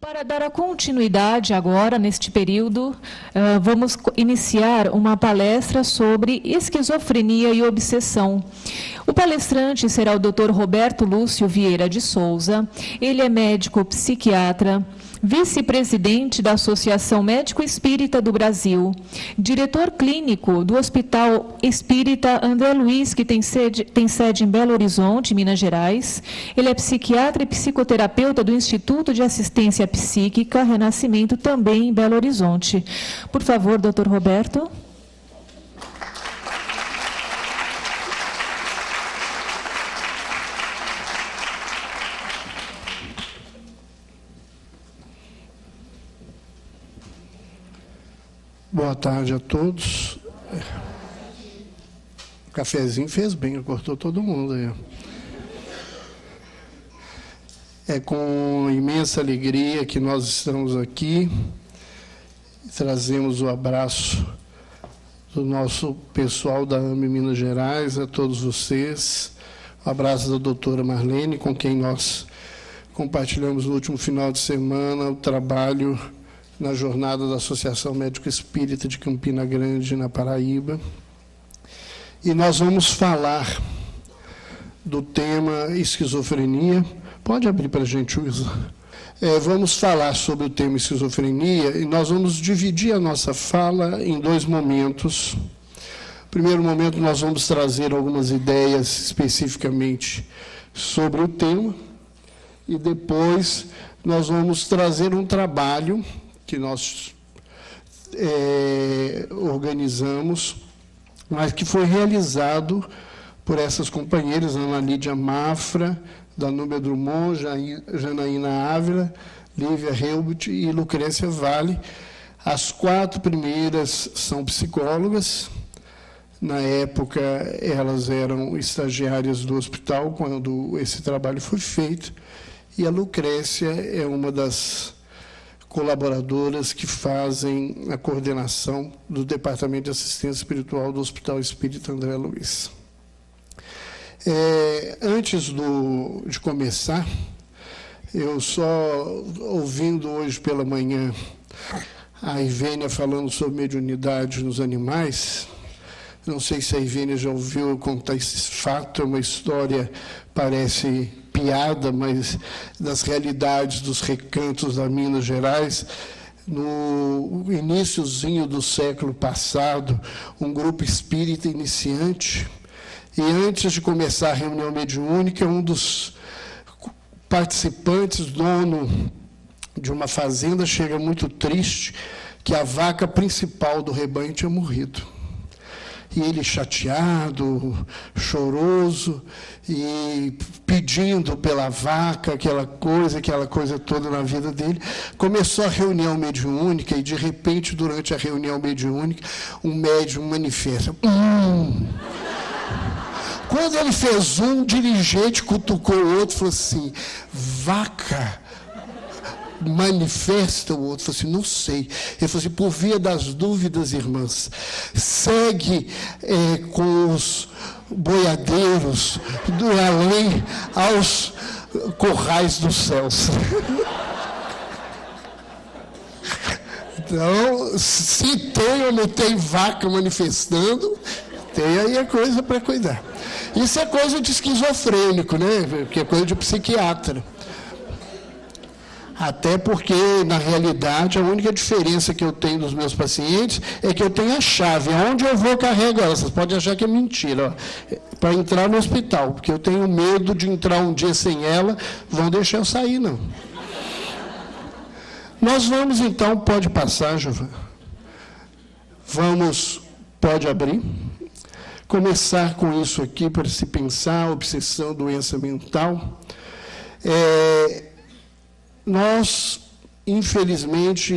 Para dar a continuidade agora, neste período, vamos iniciar uma palestra sobre esquizofrenia e obsessão. O palestrante será o Dr. Roberto Lúcio Vieira de Souza. Ele é médico psiquiatra, vice-presidente da Associação Médico Espírita do Brasil, diretor clínico do Hospital Espírita André Luiz, que tem sede em Belo Horizonte, Minas Gerais. Ele é psiquiatra e psicoterapeuta do Instituto de Assistência Psíquica Renascimento, também em Belo Horizonte. Por favor, doutor Roberto. Boa tarde a todos. O cafezinho fez bem, acordou todo mundo aí. É com imensa alegria que nós estamos aqui. Trazemos o abraço do nosso pessoal da AME Minas Gerais, a todos vocês. O abraço da doutora Marlene, com quem nós compartilhamos no último final de semana o trabalho na jornada da Associação Médico Espírita de Campina Grande, na Paraíba. E nós vamos falar do tema esquizofrenia. Pode abrir para a gente, Wilson? Vamos falar sobre o tema esquizofrenia e nós vamos dividir a nossa fala em dois momentos. No primeiro momento, nós vamos trazer algumas ideias especificamente sobre o tema e depois nós vamos trazer um trabalho que nós organizamos, mas que foi realizado por essas companheiras, Ana Lídia Mafra, Danúbia Drummond, Janaína Ávila, Lívia Helbut e Lucrécia Vale. As 4 primeiras são psicólogas. Na época, elas eram estagiárias do hospital, quando esse trabalho foi feito, e a Lucrécia é uma das colaboradoras que fazem a coordenação do Departamento de Assistência Espiritual do Hospital Espírita André Luiz. Antes de começar, eu só ouvindo hoje pela manhã a Ivênia falando sobre mediunidade nos animais, não sei se a Ivênia já ouviu contar esse fato, é uma história, parece piada, mas das realidades dos recantos da Minas Gerais. No iniciozinho do século passado, um grupo espírita iniciante, e antes de começar a reunião mediúnica, um dos participantes, dono de uma fazenda, chega muito triste que a vaca principal do rebanho tinha morrido. E ele, chateado, choroso, e pedindo pela vaca, aquela coisa toda na vida dele, começou a reunião mediúnica, e, de repente, durante a reunião mediúnica, um médium manifesta. Quando ele fez um dirigente, cutucou o outro e falou assim, vaca, manifesta. O outro falou assim, não sei. Ele falou assim, por via das dúvidas, irmãs, segue com os boiadeiros do além aos corrais dos céus. Então, se tem ou não tem vaca manifestando, tem aí a coisa para cuidar. Isso é coisa de esquizofrênico, né? Porque é coisa de psiquiatra. Até porque, na realidade, a única diferença que eu tenho dos meus pacientes é que eu tenho a chave. Aonde eu vou, carrego ela. Vocês podem achar que é mentira, para entrar no hospital, porque eu tenho medo de entrar um dia sem ela, vão deixar eu sair, não. Nós vamos, então, pode passar, Giovana. Pode abrir. Começar com isso aqui, para se pensar, obsessão, doença mental. Nós, infelizmente,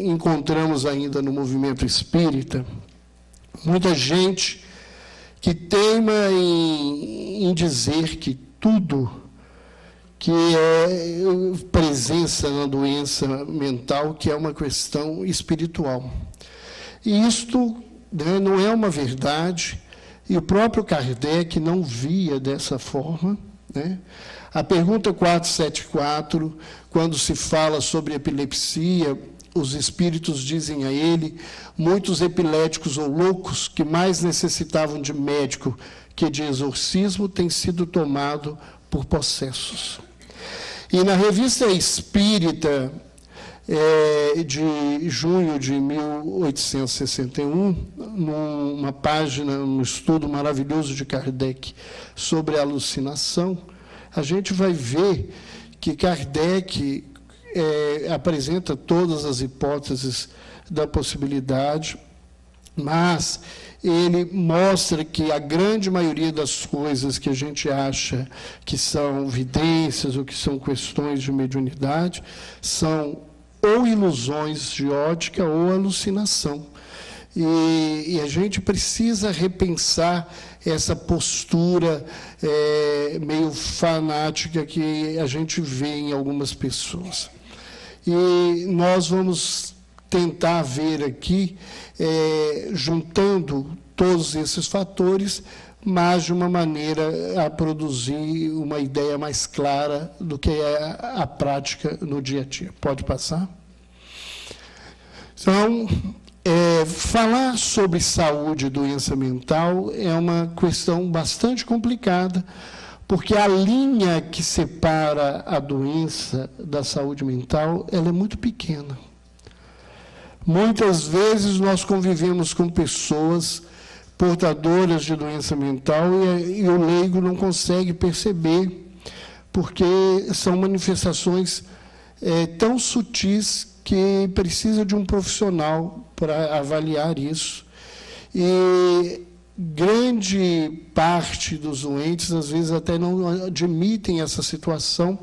encontramos ainda no movimento espírita muita gente que teima em dizer que tudo que é presença na doença mental, que é uma questão espiritual. E isto, né, não é uma verdade, e o próprio Kardec não via dessa forma, né? A pergunta 474, quando se fala sobre epilepsia, os espíritos dizem a ele, muitos epiléticos ou loucos que mais necessitavam de médico que de exorcismo têm sido tomados por possessos. E na revista Espírita, de junho de 1861, numa página, um estudo maravilhoso de Kardec sobre a alucinação, a gente vai ver que Kardec apresenta todas as hipóteses da possibilidade, mas ele mostra que a grande maioria das coisas que a gente acha que são vidências ou que são questões de mediunidade são ou ilusões de ótica ou alucinação. E a gente precisa repensar essa postura meio fanática que a gente vê em algumas pessoas. E nós vamos tentar ver aqui, juntando todos esses fatores, mas de uma maneira a produzir uma ideia mais clara do que é a prática no dia a dia. Pode passar? Então, falar sobre saúde e doença mental é uma questão bastante complicada, porque a linha que separa a doença da saúde mental, ela é muito pequena. Muitas vezes nós convivemos com pessoas portadoras de doença mental e o leigo não consegue perceber, porque são manifestações tão sutis que precisa de um profissional para avaliar isso. E grande parte dos doentes, às vezes, até não admitem essa situação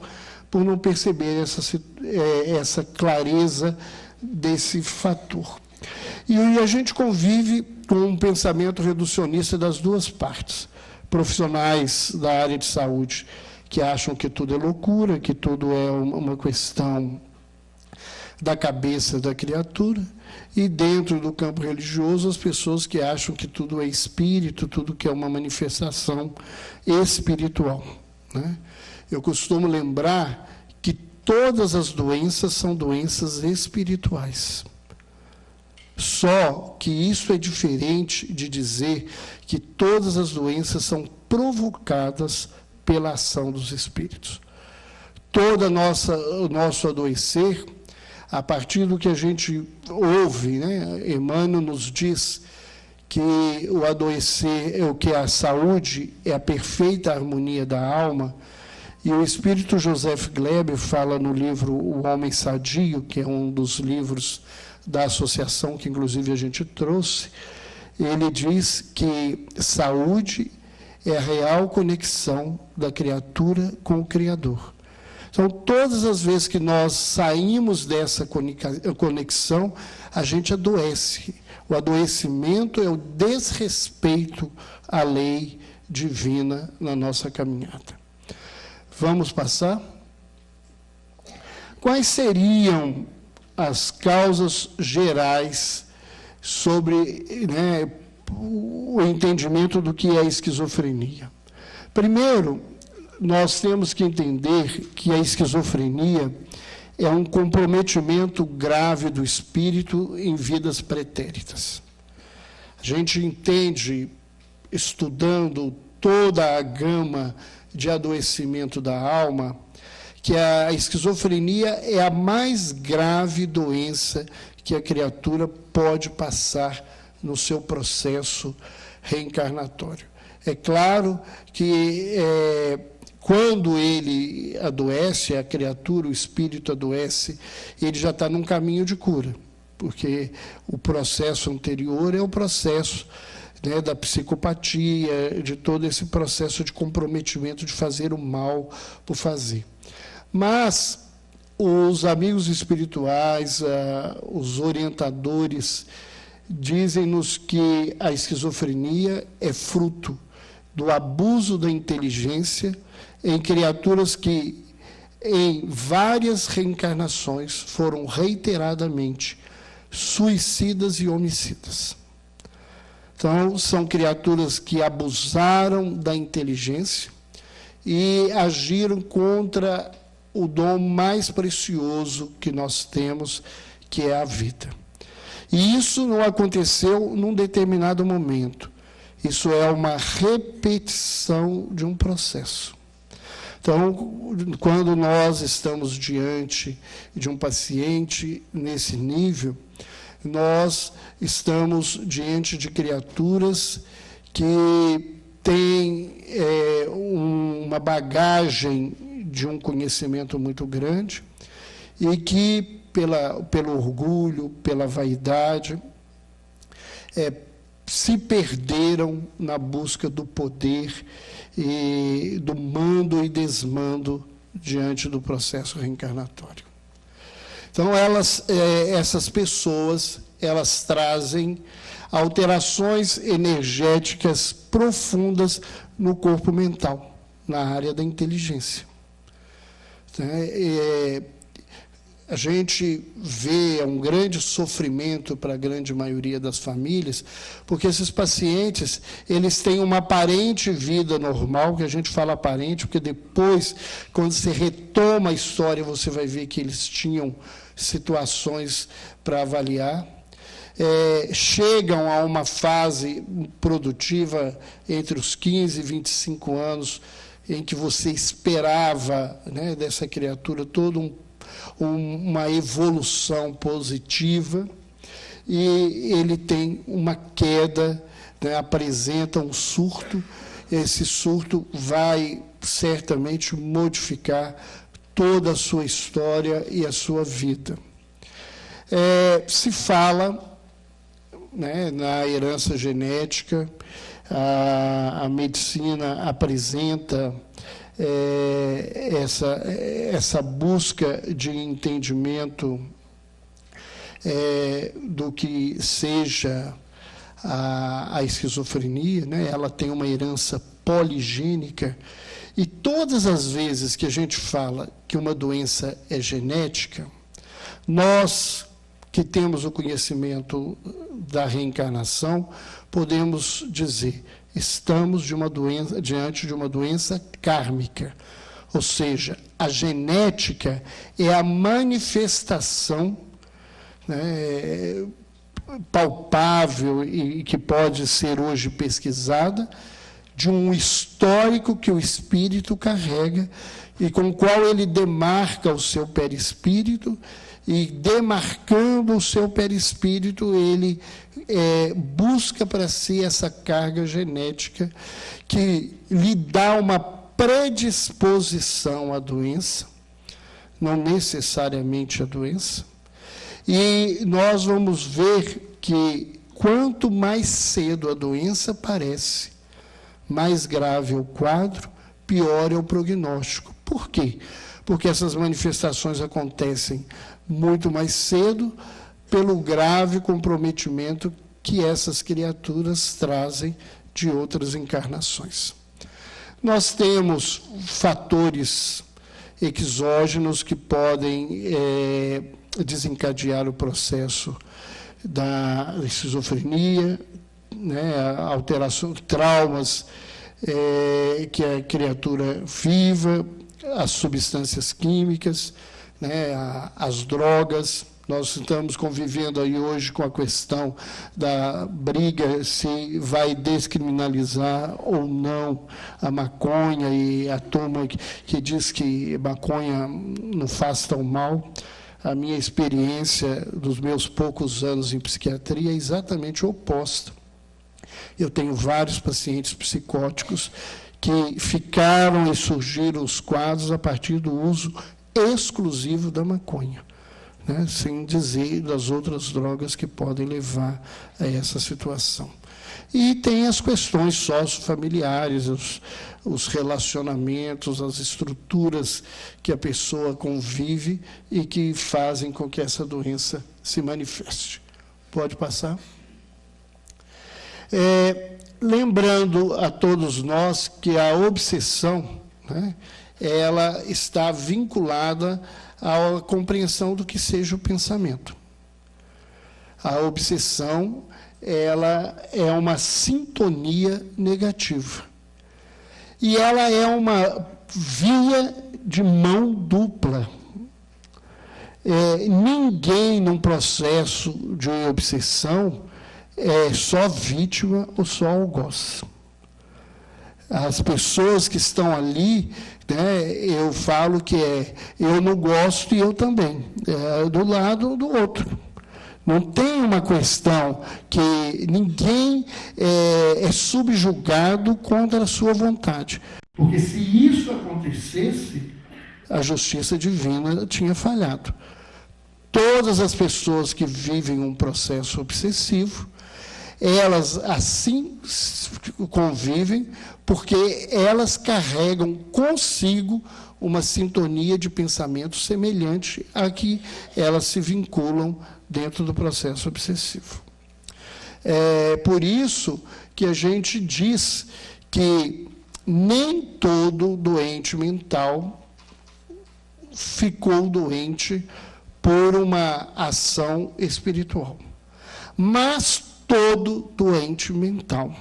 por não perceber essa clareza desse fator. E a gente convive com um pensamento reducionista das duas partes. Profissionais da área de saúde que acham que tudo é loucura, que tudo é uma questão da cabeça da criatura, e dentro do campo religioso, as pessoas que acham que tudo é espírito, tudo que é uma manifestação espiritual, né? Eu costumo lembrar que todas as doenças são doenças espirituais. Só que isso é diferente de dizer que todas as doenças são provocadas pela ação dos espíritos. Todo o nosso adoecer, a partir do que a gente ouve, né? Emmanuel nos diz que o adoecer, que a saúde é a perfeita harmonia da alma, e o espírito Joseph Gleber fala no livro O Homem Sadio, que é um dos livros da associação que, inclusive, a gente trouxe, ele diz que saúde é a real conexão da criatura com o Criador. Então, todas as vezes que nós saímos dessa conexão, a gente adoece. O adoecimento é o desrespeito à lei divina na nossa caminhada. Vamos passar? Quais seriam as causas gerais sobre, né, o entendimento do que é esquizofrenia? Primeiro, nós temos que entender que a esquizofrenia é um comprometimento grave do espírito em vidas pretéritas. A gente entende, estudando toda a gama de adoecimento da alma, que a esquizofrenia é a mais grave doença que a criatura pode passar no seu processo reencarnatório. É claro que quando ele adoece, a criatura, o espírito adoece, ele já está num caminho de cura, porque o processo anterior é o processo, né, da psicopatia, de todo esse processo de comprometimento de fazer o mal por fazer. Mas os amigos espirituais, os orientadores, dizem-nos que a esquizofrenia é fruto do abuso da inteligência em criaturas que, em várias reencarnações, foram reiteradamente suicidas e homicidas. Então, são criaturas que abusaram da inteligência e agiram contra o dom mais precioso que nós temos, que é a vida. E isso não aconteceu num determinado momento. Isso é uma repetição de um processo. Então, quando nós estamos diante de um paciente nesse nível, nós estamos diante de criaturas que têm uma bagagem de um conhecimento muito grande e que, pelo orgulho, pela vaidade, se perderam na busca do poder e do mando e desmando diante do processo reencarnatório. Então, essas pessoas, elas trazem alterações energéticas profundas no corpo mental, na área da inteligência. A gente vê um grande sofrimento para a grande maioria das famílias, porque esses pacientes, eles têm uma aparente vida normal, que a gente fala aparente, porque depois, quando você retoma a história, você vai ver que eles tinham situações para avaliar. Chegam a uma fase produtiva entre os 15 e 25 anos, em que você esperava, né, dessa criatura toda uma evolução positiva, e ele tem uma queda, né, apresenta um surto. Esse surto vai certamente modificar toda a sua história e a sua vida. Se fala, né, na herança genética, a medicina apresenta essa busca de entendimento do que seja a esquizofrenia, né? Ela tem uma herança poligênica, e todas as vezes que a gente fala que uma doença é genética, nós que temos o conhecimento da reencarnação, podemos dizer: estamos diante de uma doença kármica, ou seja, a genética é a manifestação, né, palpável e que pode ser hoje pesquisada, de um histórico que o espírito carrega e com o qual ele demarca o seu perispírito, e demarcando o seu perispírito, ele busca para si essa carga genética que lhe dá uma predisposição à doença, não necessariamente a doença. E nós vamos ver que quanto mais cedo a doença aparece, mais grave é o quadro, pior é o prognóstico. Por quê? Porque essas manifestações acontecem muito mais cedo, pelo grave comprometimento que essas criaturas trazem de outras encarnações. Nós temos fatores exógenos que podem desencadear o processo da esquizofrenia, né, alteração, traumas que a criatura viva, as substâncias químicas, né, as drogas. Nós estamos convivendo aí hoje com a questão da briga se vai descriminalizar ou não a maconha, e a turma que diz que maconha não faz tão mal. A minha experiência dos meus poucos anos em psiquiatria é exatamente oposta. Eu tenho vários pacientes psicóticos que ficaram e surgiram os quadros a partir do uso exclusivo da maconha, né, sem dizer das outras drogas que podem levar a essa situação. E tem as questões sociofamiliares, os relacionamentos, as estruturas que a pessoa convive e que fazem com que essa doença se manifeste. Pode passar? Lembrando a todos nós que a obsessão, né, ela está vinculada à compreensão do que seja o pensamento. A obsessão, ela é uma sintonia negativa. E ela é uma via de mão dupla. Ninguém, num processo de obsessão, é só vítima ou só algoz. As pessoas que estão ali, né, eu falo que eu não gosto e eu também, do lado do outro. Não tem uma questão que ninguém é subjugado contra a sua vontade. Porque se isso acontecesse, a justiça divina tinha falhado. Todas as pessoas que vivem um processo obsessivo, elas assim convivem porque elas carregam consigo uma sintonia de pensamento semelhante a que elas se vinculam dentro do processo obsessivo. É por isso que a gente diz que nem todo doente mental ficou doente por uma ação espiritual. Mas todo doente mental,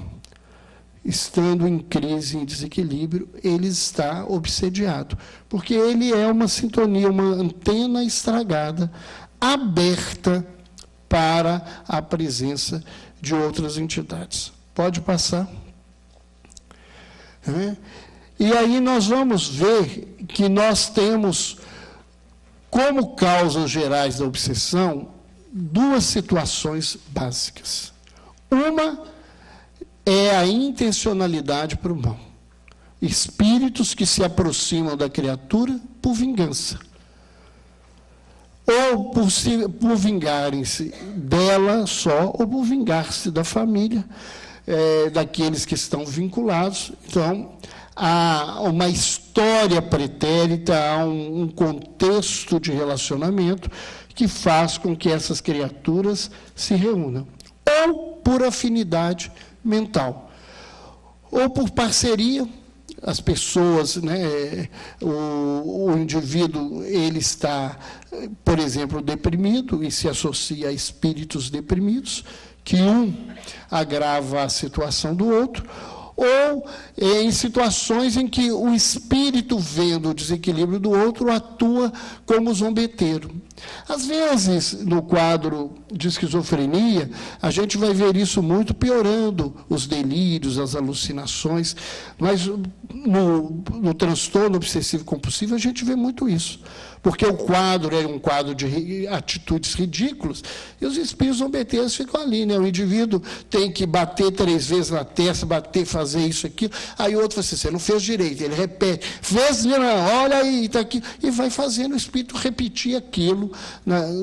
estando em crise, em desequilíbrio, ele está obsediado, porque ele é uma sintonia, uma antena estragada, aberta para a presença de outras entidades. Pode passar. E aí nós vamos ver que nós temos, como causas gerais da obsessão, duas situações básicas. Uma é a intencionalidade para o mal. Espíritos que se aproximam da criatura por vingança. Ou por vingarem-se dela só, ou por vingar-se da família, daqueles que estão vinculados. Então, há uma história pretérita, há um contexto de relacionamento que faz com que essas criaturas se reúnam. Ou por afinidade mental, ou por parceria. As pessoas, né, o indivíduo, ele está, por exemplo, deprimido e se associa a espíritos deprimidos, que um agrava a situação do outro, ou em situações em que o espírito, vendo o desequilíbrio do outro, atua como zombeteiro. Às vezes, no quadro de esquizofrenia, a gente vai ver isso muito piorando, os delírios, as alucinações, mas no transtorno obsessivo-compulsivo a gente vê muito isso, porque o quadro é um quadro de atitudes ridículas, e os espíritos zombeteiros ficam ali, né? O indivíduo tem que bater 3 vezes na testa, fazer isso, aquilo, aí o outro fala assim, você não fez direito, ele repete, fez, olha aí, está aqui, e vai fazendo o espírito repetir aquilo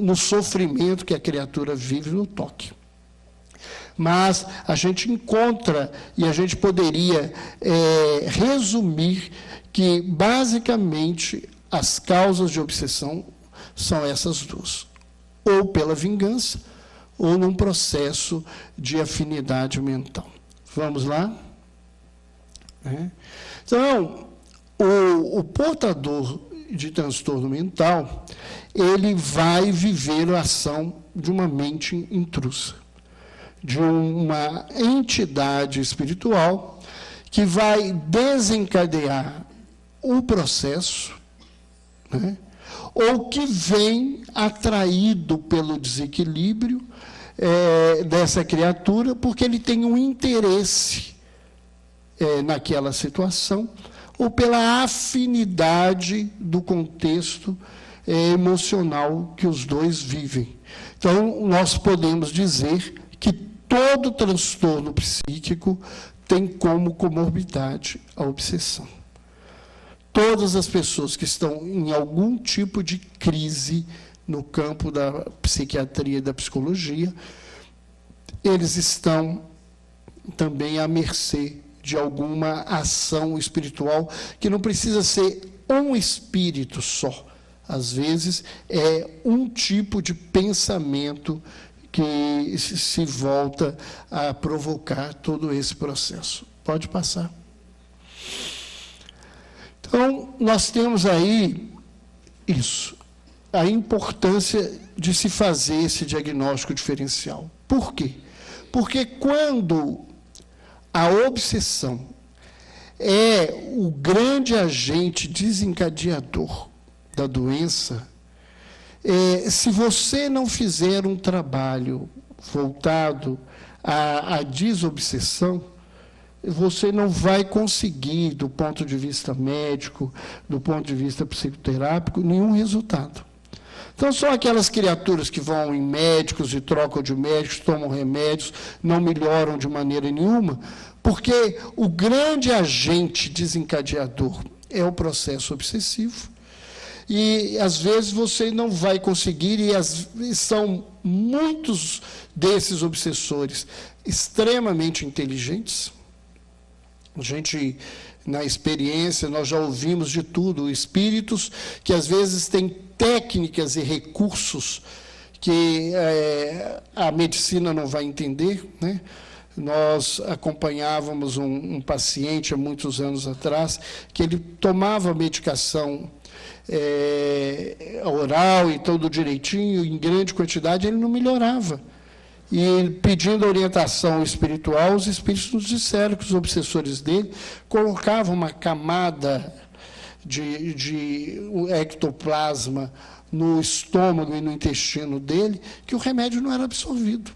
no sofrimento que a criatura vive no toque. Mas a gente encontra, e a gente poderia resumir que, basicamente, as causas de obsessão são essas duas. Ou pela vingança, ou num processo de afinidade mental. Vamos lá? Então, o portador de transtorno mental, ele vai viver a ação de uma mente intrusa, de uma entidade espiritual que vai desencadear o processo, né, ou que vem atraído pelo desequilíbrio dessa criatura, porque ele tem um interesse naquela situação, ou pela afinidade do contexto emocional que os dois vivem. Então, nós podemos dizer que todo transtorno psíquico tem como comorbidade a obsessão. Todas as pessoas que estão em algum tipo de crise no campo da psiquiatria e da psicologia, eles estão também à mercê de alguma ação espiritual, que não precisa ser um espírito só. Às vezes, é um tipo de pensamento que se volta a provocar todo esse processo. Pode passar. Então, nós temos aí isso, a importância de se fazer esse diagnóstico diferencial. Por quê? Porque quando a obsessão é o grande agente desencadeador da doença, se você não fizer um trabalho voltado à desobsessão, você não vai conseguir, do ponto de vista médico, do ponto de vista psicoterápico, nenhum resultado. Então, são aquelas criaturas que vão em médicos e trocam de médicos, tomam remédios, não melhoram de maneira nenhuma, porque o grande agente desencadeador é o processo obsessivo. E, às vezes, você não vai conseguir, e são muitos desses obsessores extremamente inteligentes. A gente, na experiência, nós já ouvimos de tudo, espíritos que, às vezes, têm técnicas e recursos que a medicina não vai entender, né? Nós acompanhávamos um paciente, há muitos anos atrás, que ele tomava medicação oral e tudo direitinho, em grande quantidade, ele não melhorava. E, pedindo orientação espiritual, os espíritos nos disseram que os obsessores dele colocavam uma camada de ectoplasma no estômago e no intestino dele, que o remédio não era absorvido.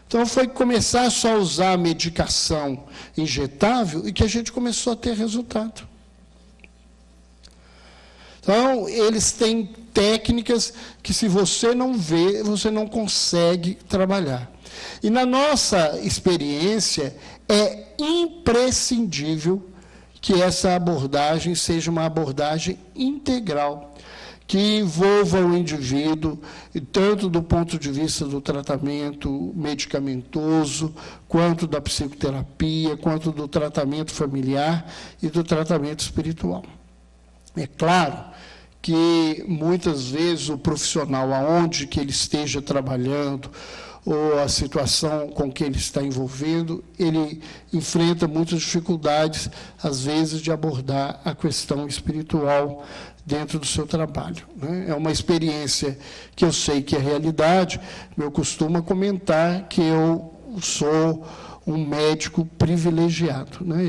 Então, foi começar só a usar a medicação injetável e que a gente começou a ter resultado. Então, eles têm técnicas que, se você não vê, você não consegue trabalhar. E, na nossa experiência, é imprescindível que essa abordagem seja uma abordagem integral, que envolva o indivíduo, tanto do ponto de vista do tratamento medicamentoso, quanto da psicoterapia, quanto do tratamento familiar e do tratamento espiritual. É claro que, muitas vezes, o profissional, aonde que ele esteja trabalhando, ou a situação com que ele está envolvendo, ele enfrenta muitas dificuldades, às vezes, de abordar a questão espiritual dentro do seu trabalho, né? É uma experiência que eu sei que é realidade. Eu costumo comentar que eu sou um médico privilegiado, né?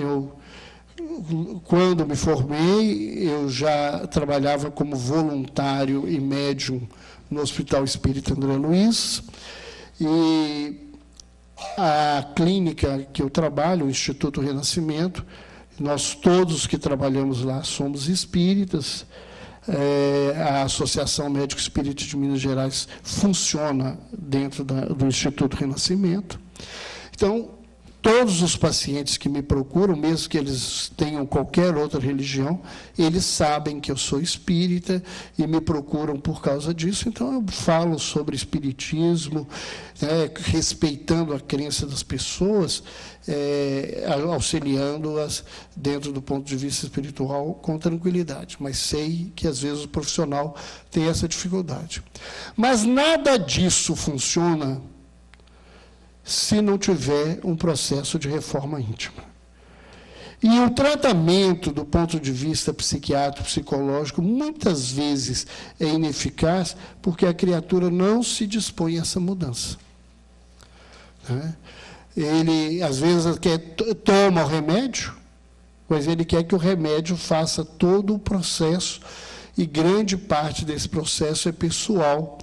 Quando me formei, eu já trabalhava como voluntário e médium no Hospital Espírita André Luiz, e a clínica que eu trabalho, o Instituto Renascimento, nós todos que trabalhamos lá somos espíritas. A Associação Médico Espírita de Minas Gerais funciona dentro do Instituto Renascimento. Então, todos os pacientes que me procuram, mesmo que eles tenham qualquer outra religião, eles sabem que eu sou espírita e me procuram por causa disso. Então, eu falo sobre espiritismo, respeitando a crença das pessoas, auxiliando-as dentro do ponto de vista espiritual com tranquilidade. Mas sei que, às vezes, o profissional tem essa dificuldade. Mas nada disso funciona se não tiver um processo de reforma íntima. E o tratamento, do ponto de vista psiquiátrico, psicológico, muitas vezes é ineficaz, porque a criatura não se dispõe a essa mudança, né? Ele, às vezes, toma o remédio, mas ele quer que o remédio faça todo o processo, e grande parte desse processo é pessoal,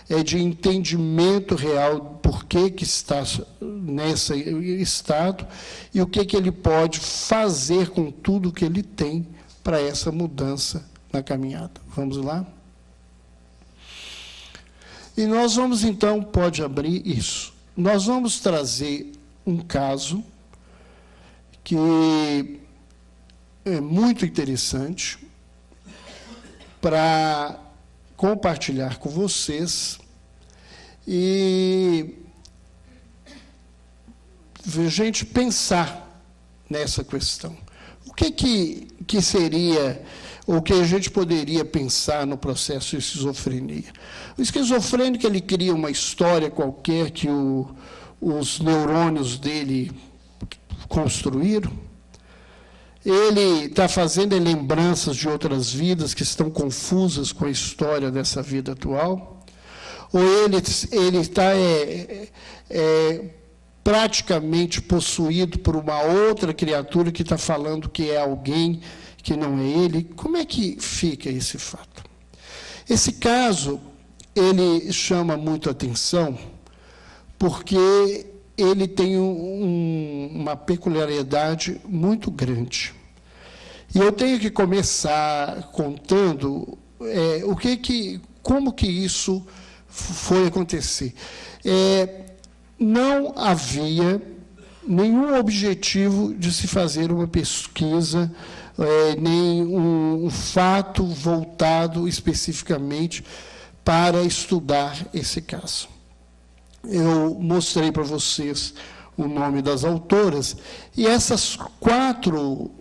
é de entendimento real por que está nesse estado e o que ele pode fazer com tudo que ele tem para essa mudança na caminhada. Vamos lá? E nós vamos, então, pode abrir isso. Nós vamos trazer um caso que é muito interessante para compartilhar com vocês e a gente pensar nessa questão. O que seria, ou que a gente poderia pensar no processo de esquizofrenia? O esquizofrênico, ele cria uma história qualquer que os neurônios dele construíram. Ele está fazendo lembranças de outras vidas que estão confusas com a história dessa vida atual, ou ele está praticamente possuído por uma outra criatura que está falando que é alguém que não é ele. Como é que fica esse fato? Esse caso, ele chama muito atenção, porque ele tem uma peculiaridade muito grande. E eu tenho que começar contando como que isso foi acontecer. Não havia nenhum objetivo de se fazer uma pesquisa, nem um fato voltado especificamente para estudar esse caso. Eu mostrei para vocês o nome das autoras, e essas 4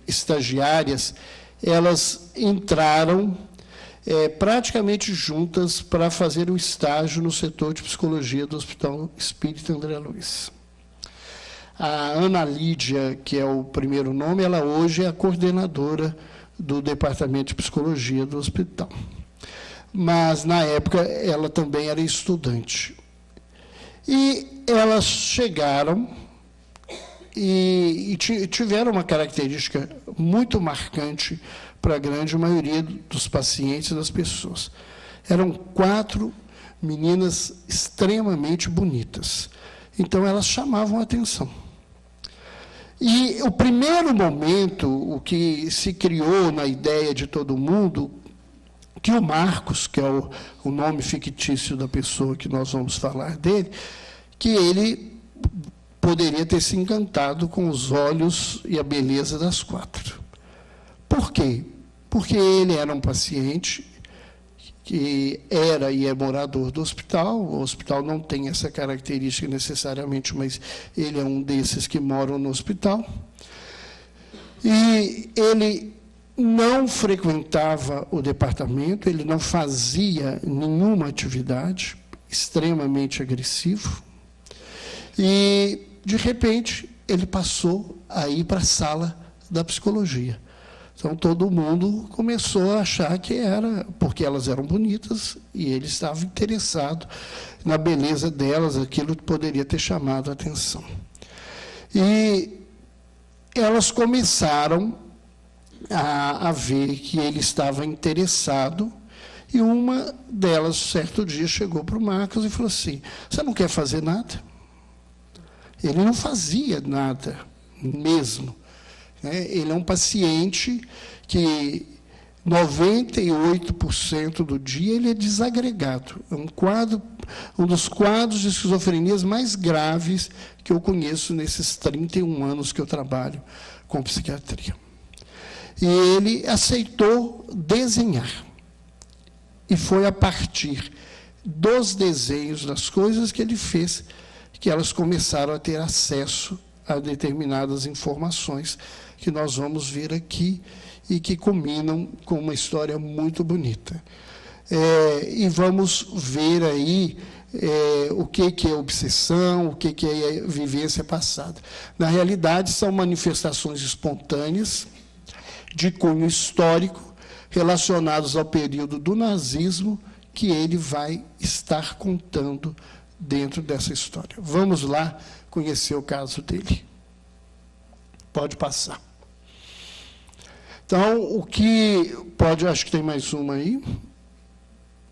estagiárias, elas entraram praticamente juntas para fazer o estágio no setor de psicologia do Hospital Espírita André Luiz. A Ana Lídia, que é o primeiro nome, ela hoje é a coordenadora do Departamento de Psicologia do hospital. Mas, na época, ela também era estudante. E elas chegaram e tiveram uma característica muito marcante para a grande maioria dos pacientes e das pessoas. Eram 4 meninas extremamente bonitas. Então, elas chamavam a atenção. E o primeiro momento, o que se criou na ideia de todo mundo, que o Marcos, que é o nome fictício da pessoa que nós vamos falar dele, que ele poderia ter se encantado com os olhos e a beleza das 4. Por quê? Porque ele era um paciente que era e é morador do hospital. O hospital não tem essa característica necessariamente, mas ele é um desses que moram no hospital. E ele não frequentava o departamento, ele não fazia nenhuma atividade, extremamente agressivo. E, de repente, ele passou a ir para a sala da psicologia. Então, todo mundo começou a achar que era porque elas eram bonitas e ele estava interessado na beleza delas, aquilo que poderia ter chamado a atenção. E elas começaram a ver que ele estava interessado, e uma delas, certo dia, chegou para o Marcos e falou assim: você não quer fazer nada? Ele não fazia nada mesmo. Ele é um paciente que 98% do dia ele é desagregado. É um dos quadros de esquizofrenias mais graves que eu conheço nesses 31 anos que eu trabalho com psiquiatria. E ele aceitou desenhar. E foi a partir dos desenhos, das coisas que ele fez, que elas começaram a ter acesso a determinadas informações que nós vamos ver aqui e que culminam com uma história muito bonita. E vamos ver aí o que é obsessão, o que é vivência passada. Na realidade, são manifestações espontâneas, de cunho histórico, relacionados ao período do nazismo, que ele vai estar contando dentro dessa história. Vamos lá conhecer o caso dele. Pode passar. Então, acho que tem mais uma aí.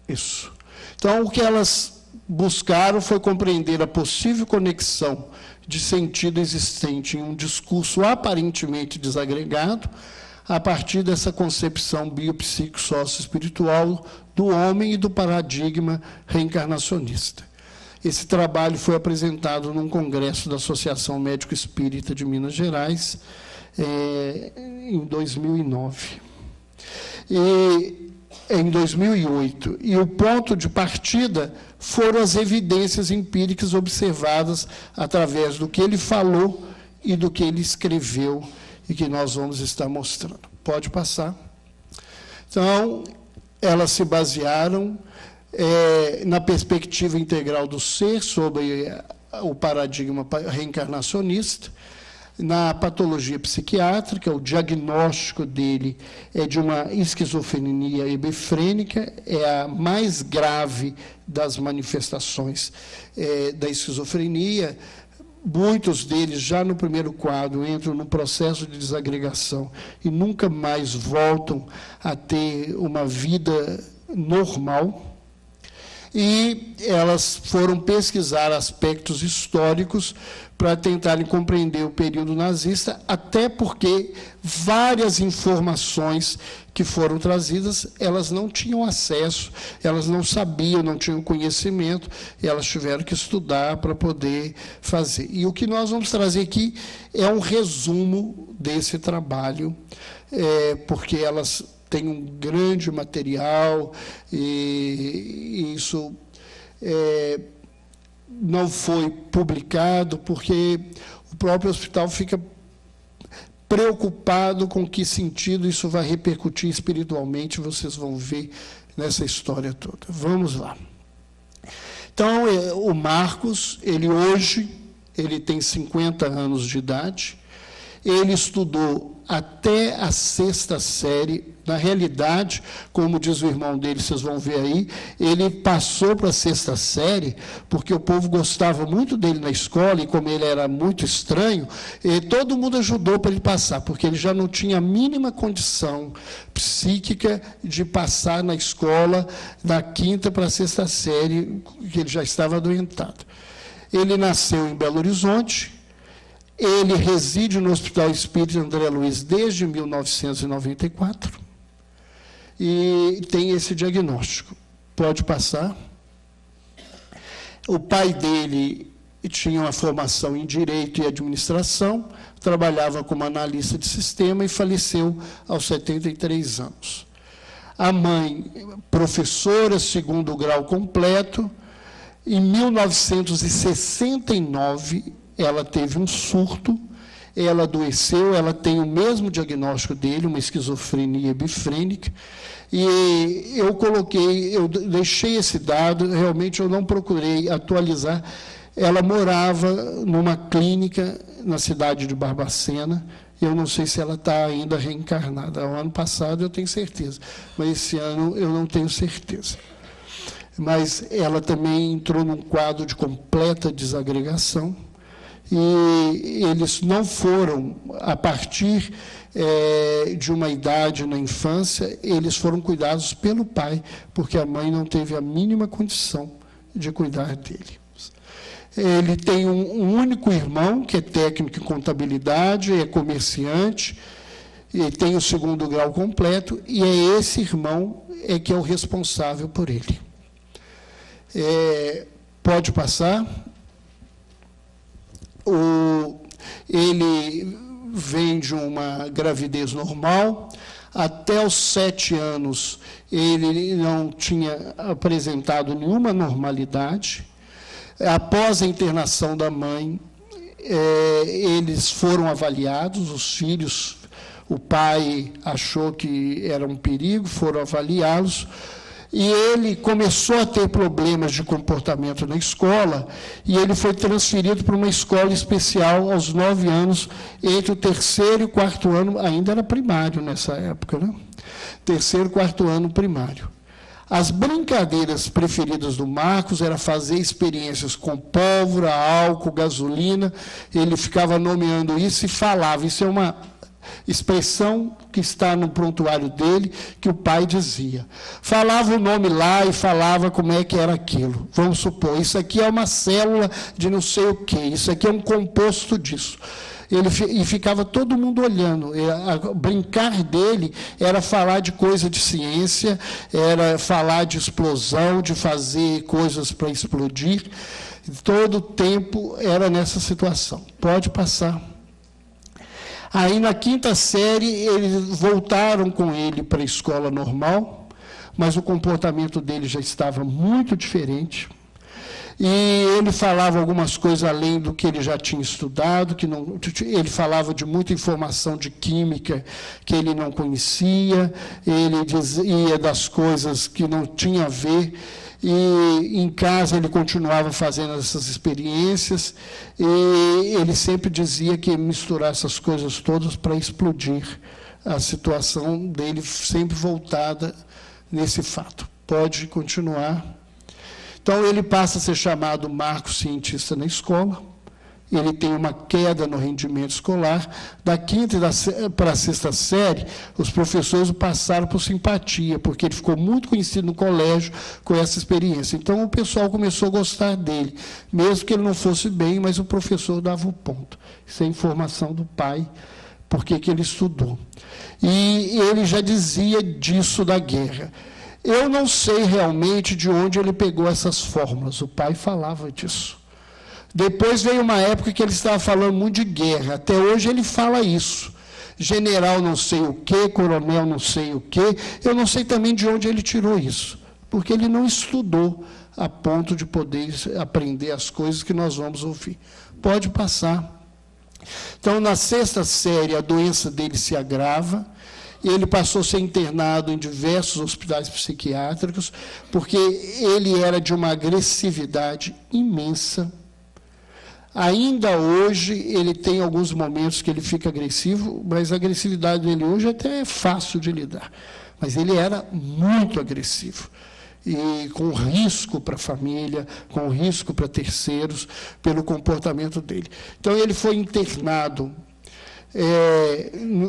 Isso. Então, o que elas buscaram foi compreender a possível conexão de sentido existente em um discurso aparentemente desagregado, a partir dessa concepção biopsico-sócio-espiritual do homem e do paradigma reencarnacionista. Esse trabalho foi apresentado num congresso da Associação Médico Espírita de Minas Gerais, em 2009. E em 2008. E o ponto de partida foram as evidências empíricas observadas através do que ele falou e do que ele escreveu, e que nós vamos estar mostrando. Pode passar. Então, elas se basearam na perspectiva integral do ser, sobre o paradigma reencarnacionista, Na patologia psiquiátrica, o diagnóstico dele é de uma esquizofrenia hebefrênica, é a mais grave das manifestações da esquizofrenia. Muitos deles, já no primeiro quadro, entram no processo de desagregação e nunca mais voltam a ter uma vida normal. E elas foram pesquisar aspectos históricos para tentarem compreender o período nazista, até porque várias informações que foram trazidas, elas não tinham acesso, elas não sabiam, não tinham conhecimento, e elas tiveram que estudar para poder fazer. E o que nós vamos trazer aqui é um resumo desse trabalho, porque elas têm um grande material, e isso não foi publicado, porque o próprio hospital fica preocupado com que sentido isso vai repercutir espiritualmente, vocês vão ver nessa história toda. Vamos lá. Então, o Marcos, hoje tem 50 anos de idade, ele estudou até a 6ª série. Na realidade, como diz o irmão dele, vocês vão ver aí, ele passou para a 6ª série, porque o povo gostava muito dele na escola, e como ele era muito estranho, todo mundo ajudou para ele passar, porque ele já não tinha a mínima condição psíquica de passar na escola da 5ª para a 6ª série, que ele já estava adoentado. Ele nasceu em Belo Horizonte, ele reside no Hospital Espírita André Luiz desde 1994, e tem esse diagnóstico. Pode passar. O pai dele tinha uma formação em Direito e Administração, trabalhava como analista de sistema e faleceu aos 73 anos. A mãe, professora, 2º grau completo. Em 1969, ela teve um surto, ela adoeceu, ela tem o mesmo diagnóstico dele, uma esquizofrenia bifrênica, e eu deixei esse dado, realmente eu não procurei atualizar. Ela morava numa clínica na cidade de Barbacena, eu não sei se ela está ainda reencarnada. O ano passado eu tenho certeza, mas esse ano eu não tenho certeza. Mas ela também entrou num quadro de completa desagregação, e eles não foram, a partir de uma idade na infância, eles foram cuidados pelo pai, porque a mãe não teve a mínima condição de cuidar dele. Ele tem um único irmão, que é técnico em contabilidade, é comerciante, e tem o 2º grau completo, e é esse irmão que é o responsável por ele. Pode passar. Ele vem de uma gravidez normal. Até os 7 anos, ele não tinha apresentado nenhuma normalidade. Após a internação da mãe, eles foram avaliados, os filhos, o pai achou que era um perigo, foram avaliá-los, e ele começou a ter problemas de comportamento na escola, e ele foi transferido para uma escola especial aos 9 anos, entre o 3º e o 4º ano, ainda era primário nessa época, né? 3º e 4º ano primário. As brincadeiras preferidas do Marcos era fazer experiências com pólvora, álcool, gasolina. Ele ficava nomeando isso e falava. Isso é uma expressão que está no prontuário dele, que o pai dizia. Falava o nome lá e falava como é que era aquilo. Vamos supor, isso aqui é uma célula de não sei o quê, isso aqui é um composto disso. E ficava todo mundo olhando. Brincar dele era falar de coisa de ciência, era falar de explosão, de fazer coisas para explodir. Todo o tempo era nessa situação. Pode passar. Aí, na 5ª série, eles voltaram com ele para a escola normal, mas o comportamento dele já estava muito diferente. E ele falava algumas coisas além do que ele já tinha estudado, que não, ele falava de muita informação de química que ele não conhecia, ele dizia das coisas que não tinha a ver, e em casa ele continuava fazendo essas experiências, e ele sempre dizia que ia misturar essas coisas todas para explodir a situação dele, sempre voltada nesse fato. Pode continuar. Então, ele passa a ser chamado Marco Cientista na escola, ele tem uma queda no rendimento escolar, da 5ª para a 6ª série, os professores o passaram por simpatia, porque ele ficou muito conhecido no colégio com essa experiência. Então, o pessoal começou a gostar dele, mesmo que ele não fosse bem, mas o professor dava o ponto. Isso é informação do pai, porque que ele estudou. E ele já dizia disso da guerra. Eu não sei realmente de onde ele pegou essas fórmulas, o pai falava disso. Depois veio uma época que ele estava falando muito de guerra, até hoje ele fala isso. General não sei o quê, coronel não sei o quê, eu não sei também de onde ele tirou isso, porque ele não estudou a ponto de poder aprender as coisas que nós vamos ouvir. Pode passar. Então, na 6ª série, a doença dele se agrava, ele passou a ser internado em diversos hospitais psiquiátricos, porque ele era de uma agressividade imensa. Ainda hoje, ele tem alguns momentos que ele fica agressivo, mas a agressividade dele hoje até é fácil de lidar. Mas ele era muito agressivo, e com risco para a família, com risco para terceiros, pelo comportamento dele. Então, ele foi internado.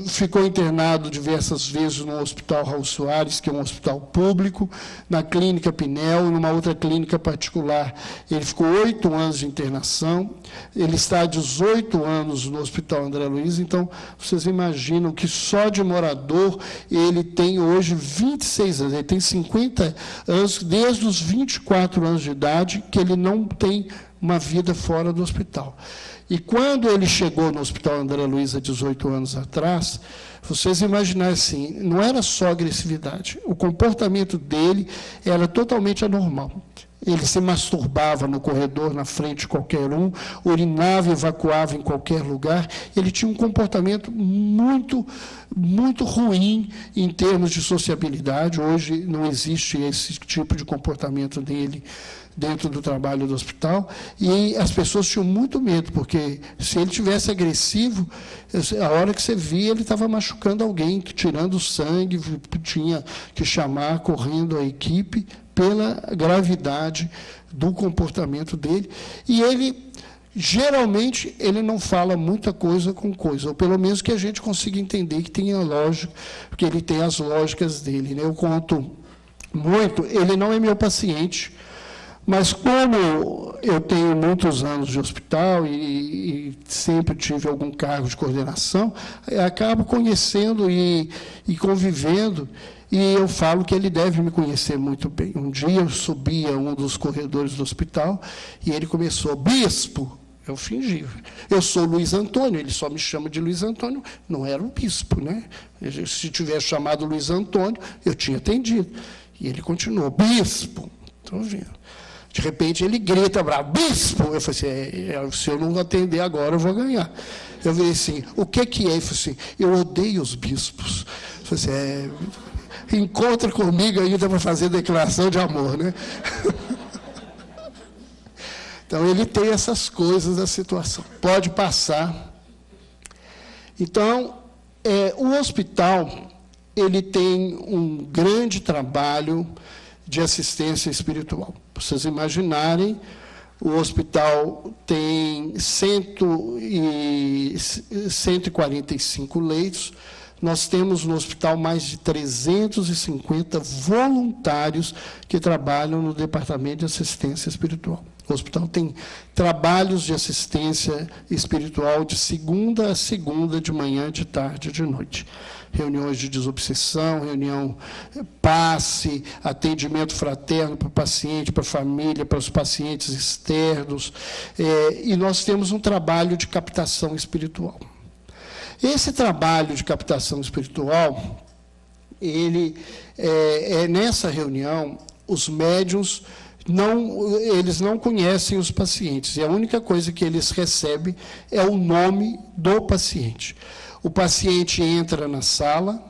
Ficou internado diversas vezes no Hospital Raul Soares, que é um hospital público, na Clínica Pinel, numa outra clínica particular. Ele ficou 8 anos de internação, ele está há 18 anos no Hospital André Luiz, então, vocês imaginam que só de morador ele tem hoje 26 anos, ele tem 50 anos, desde os 24 anos de idade, que ele não tem uma vida fora do hospital. E quando ele chegou no Hospital André Luiz há 18 anos atrás, vocês imaginarem assim, não era só agressividade, o comportamento dele era totalmente anormal. Ele se masturbava no corredor, na frente de qualquer um, urinava e evacuava em qualquer lugar. Ele tinha um comportamento muito, muito ruim em termos de sociabilidade. Hoje não existe esse tipo de comportamento dele dentro do trabalho do hospital, e as pessoas tinham muito medo, porque se ele tivesse agressivo, a hora que você via, ele estava machucando alguém, tirando sangue, tinha que chamar, correndo a equipe, pela gravidade do comportamento dele. E ele, geralmente, ele não fala muita coisa com coisa, ou pelo menos que a gente consiga entender que tem a lógica, porque ele tem as lógicas dele. Né? Eu conto muito, ele não é meu paciente, mas como eu tenho muitos anos de hospital e sempre tive algum cargo de coordenação, eu acabo conhecendo e convivendo, e eu falo que ele deve me conhecer muito bem. Um dia eu subi a um dos corredores do hospital e ele começou, bispo, eu fingi, eu sou Luiz Antônio, ele só me chama de Luiz Antônio, não era um bispo, né? Se tivesse chamado Luiz Antônio, eu tinha atendido. E ele continuou, bispo, estou vendo. De repente, ele grita, bravo, bispo! Eu falei assim, se eu não atender agora, eu vou ganhar. Eu falei assim, o que é? Ele falou assim, eu odeio os bispos. Eu falei assim, encontra comigo ainda para fazer declaração de amor, né? Então, ele tem essas coisas da situação. Pode passar. Então, o hospital, ele tem um grande trabalho de assistência espiritual. Para vocês imaginarem, o hospital tem 145 leitos, nós temos no hospital mais de 350 voluntários que trabalham no departamento de assistência espiritual. O hospital tem trabalhos de assistência espiritual de segunda a segunda, de manhã, de tarde e de noite. Reuniões de desobsessão, reunião passe, atendimento fraterno para o paciente, para a família, para os pacientes externos. E nós temos um trabalho de captação espiritual. Esse trabalho de captação espiritual, ele nessa reunião, os médiuns eles não conhecem os pacientes, e a única coisa que eles recebem é o nome do paciente. O paciente entra na sala,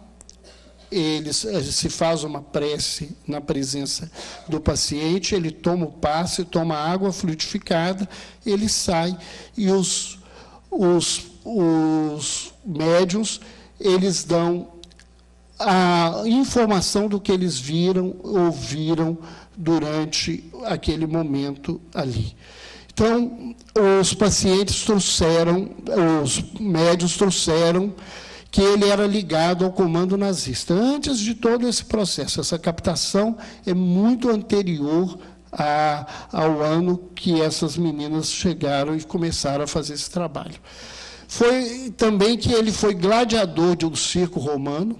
se faz uma prece na presença do paciente, ele toma o passe, toma água fluidificada, ele sai, e os médiuns, eles dão a informação do que eles viram, ouviram durante aquele momento ali. Então, os pacientes trouxeram, os médiuns trouxeram que ele era ligado ao comando nazista. Antes de todo esse processo, essa captação é muito anterior ao ano que essas meninas chegaram e começaram a fazer esse trabalho. Foi também que ele foi gladiador de um circo romano,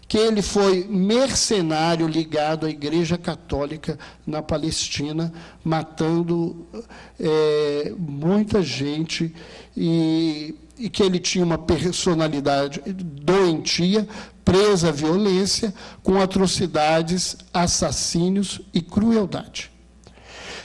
que ele foi mercenário ligado à Igreja Católica na Palestina, matando muita gente, e que ele tinha uma personalidade doentia, presa à violência, com atrocidades, assassínios e crueldade.